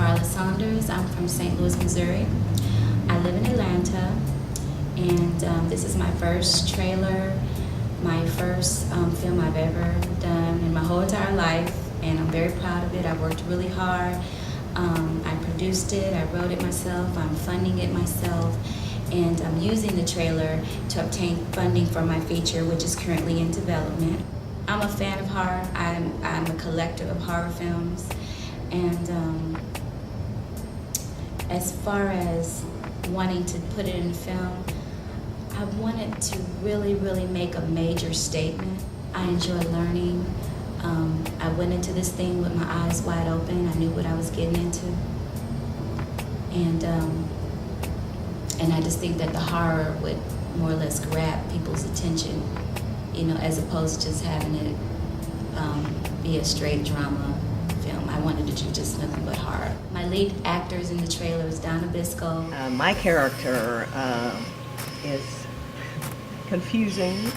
Carla Saunders. I'm from St. Louis, Missouri. I live in Atlanta, and this is my first trailer, my first film I've ever done in my whole entire life, and I'm very proud of it. I worked really hard. I produced it, I wrote it myself, I'm funding it myself, and I'm using the trailer to obtain funding for my feature, which is currently in development. I'm a fan of horror. I'm a collector of horror films, and as far as wanting to put it in film, I wanted to really make a major statement. I enjoy learning. I went into this thing with my eyes wide open. I knew what I was getting into, and I just think that the horror would more or less grab people's attention, you know, as opposed to just having it be a straight drama film. I wanted to do just nothing but horror. My lead actors in the trailer is Donna Biscoe. My character is confusing.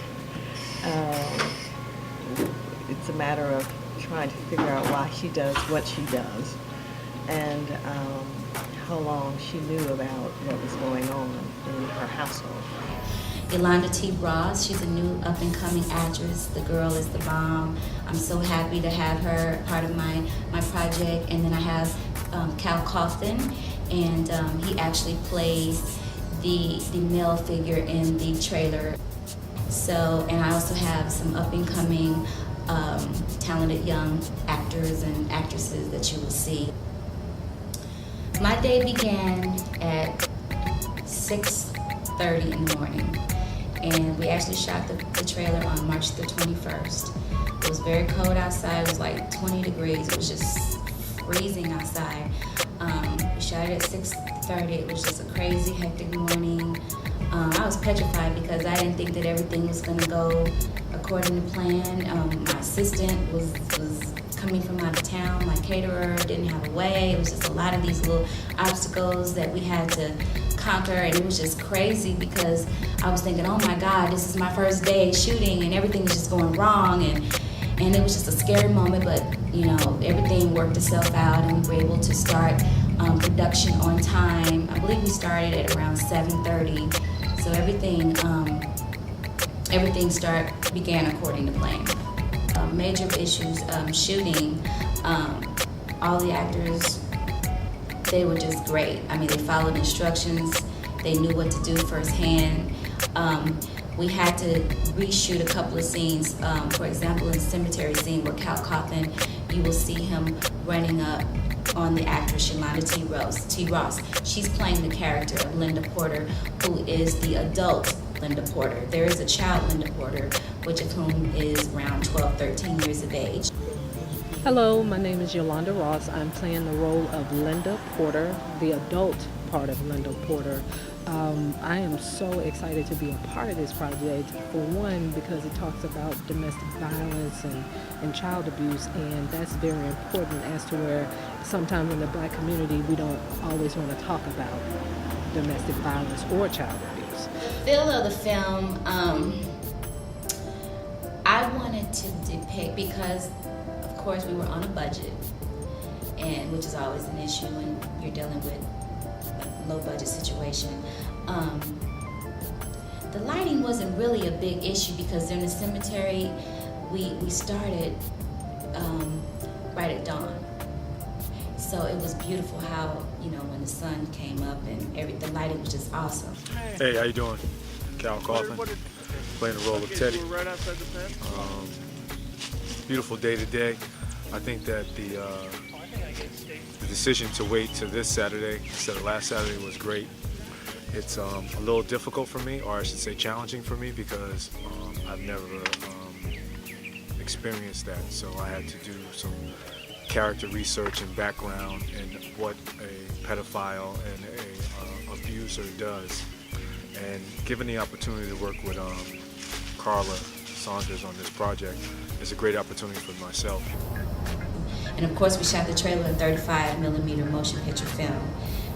It's a matter of trying to figure out why she does what she does, and how long she knew about what was going on in her household. Yolanda T. Ross, she's a new up-and-coming actress. The girl is the bomb. I'm so happy to have her part of my project. And then I have Cal Coughlin, and he actually plays the male figure in the trailer. So, and I also have some up-and-coming talented young actors and actresses that you will see. My day began at 6:30 in the morning, and we actually shot the trailer on March the 21st. It was very cold outside. It was like 20 degrees. It was just freezing outside. We shot it at 6:30. It was just a crazy, hectic morning. I was petrified because I didn't think that everything was going to go according to plan. My assistant was coming from out of town. My caterer didn't have a way. It was just a lot of these little obstacles that we had to conquer, and it was just crazy because I was thinking, oh my God, this is my first day shooting and everything is just going wrong, and it was just a scary moment, but you know, everything worked itself out and we were able to start production on time. I believe we started at around 7:30, so everything began according to plan. Major issues shooting, all the actors, they were just great. I mean, they followed instructions. They knew what to do firsthand. We had to reshoot a couple of scenes. For example, in the cemetery scene where Cal Coughlin, you will see him running up on the actress Yolanda T. Ross. She's playing the character of Linda Porter, who is the adult Linda Porter. There is a child Linda Porter, which of whom is around 12, 13 years of age. Hello, my name is Yolanda Ross. I'm playing the role of Linda Porter, the adult part of Linda Porter. I am so excited to be a part of this project, for one, because it talks about domestic violence and child abuse, and that's very important as to where sometimes in the Black community we don't always want to talk about domestic violence or child abuse. The feel of the film, I wanted to depict, because of course we were on a budget, and which is always an issue when you're dealing with a low budget situation. The lighting wasn't really a big issue because in the cemetery we started right at dawn. So it was beautiful how, you know, when the sun came up and the lighting was just awesome. Hey, how you doing? Cal Coughlin, playing the role of Teddy. Beautiful day today. I think that the decision to wait to this Saturday instead of last Saturday was great. It's a little difficult for me, or I should say challenging for me, because I've never experienced that. So I had to do some character research and background and what a pedophile and a abuser does. And given the opportunity to work with Carla Saunders on this project, it's a great opportunity for myself. And of course we shot the trailer in 35mm motion picture film,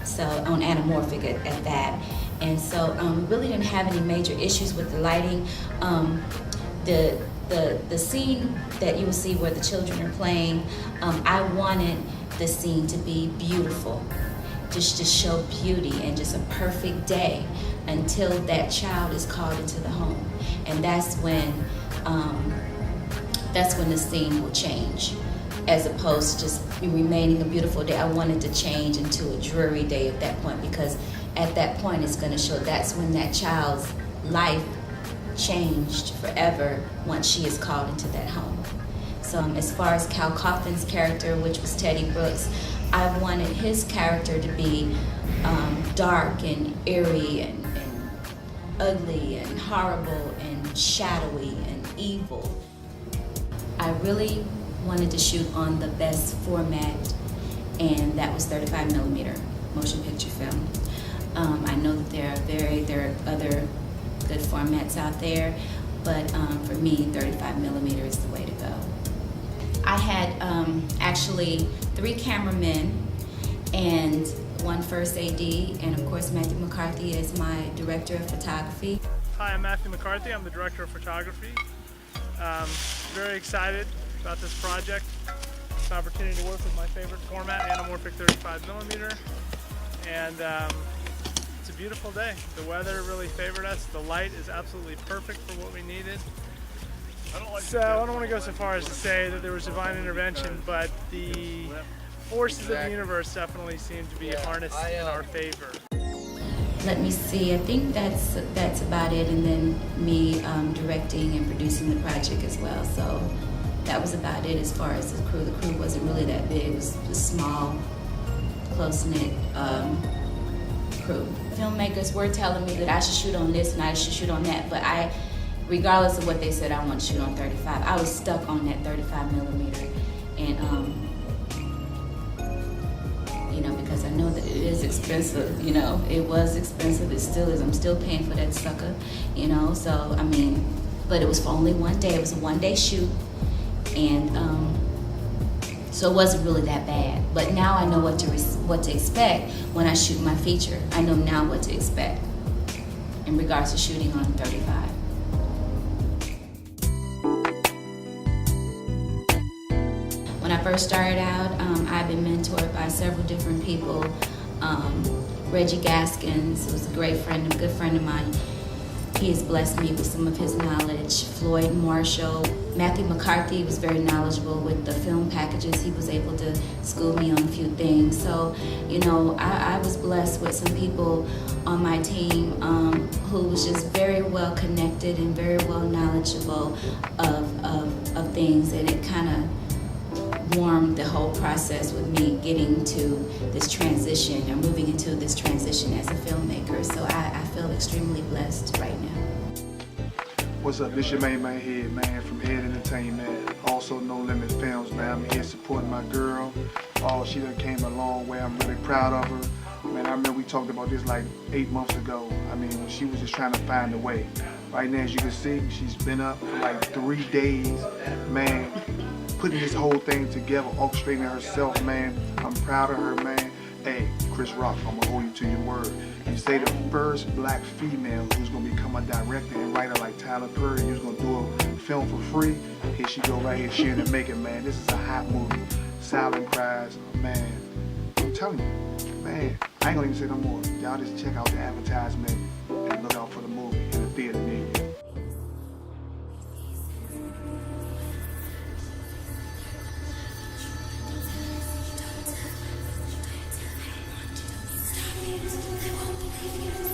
so on anamorphic at that. And so we really didn't have any major issues with the lighting. The scene that you will see where the children are playing, I wanted the scene to be beautiful, just to show beauty and just a perfect day until that child is called into the home. And that's when the scene will change, as opposed to just remaining a beautiful day. I wanted to change into a dreary day at that point, because at that point it's going to show that's when that child's life changed forever once she is called into that home. So as far as Cal Coffin's character, which was Teddy Brooks, I wanted his character to be dark and eerie and ugly and horrible and shadowy and evil. I really wanted to shoot on the best format, and that was 35 millimeter motion picture film. I know that there are other good formats out there, but for me, 35 millimeter is the way to go. I had actually 3 cameramen and 1 first AD, and of course Matthew McCarthy is my director of photography. Hi, I'm Matthew McCarthy. I'm the director of photography. Very excited about this project. It's an opportunity to work with my favorite format, anamorphic 35 millimeter, and it's a beautiful day. The weather really favored us. The light is absolutely perfect for what we needed. So I don't want to go so far as to say that there was divine intervention, but the forces of the universe definitely seem to be harnessed in our favor. Let me see, I think that's about it, and then me directing and producing the project as well. So that was about it as far as the crew. The crew wasn't really that big. It was a small, close-knit crew. Filmmakers were telling me that I should shoot on this and I should shoot on that, but regardless of what they said, I want to shoot on 35. I was stuck on that 35 millimeter, and because I know that it is expensive. It was expensive. It still is. I'm still paying for that sucker. So I mean, but it was for only one day. It was a one-day shoot, and so it wasn't really that bad. But now I know what to expect when I shoot my feature. I know now what to expect in regards to shooting on 35. When I first started out, I've been mentored by several different people. Reggie Gaskins was a good friend of mine. He has blessed me with some of his knowledge. Floyd Marshall. Matthew McCarthy was very knowledgeable with the film packages. He was able to school me on a few things. So, I was blessed with some people on my team who was just very well connected and very well knowledgeable of things, and it kind of warmed the whole process with me getting to this transition or moving into this transition as a filmmaker. So I feel extremely blessed right now. What's up? This your main man Head, man, from Head Entertainment. Also No Limit Films, man. I'm here supporting my girl. She done came a long way. I'm really proud of her. Man, I remember we talked about this like 8 months ago. I mean, when she was just trying to find a way. Right now, as you can see, she's been up for like 3 days, man, putting this whole thing together, orchestrating herself, man. I'm proud of her, man. Hey, Chris Rock, I'm gonna hold you to your word. You say the first black female who's gonna become a director and writer like Tyler Perry, who's gonna do a film for free. Here she go right here, she in the making, man. This is a hot movie. Silent Cries, man. I'm telling you, man. I ain't gonna even say no more. Y'all just check out the advertisement and look out for the movie in the theater near you. They won't believe you.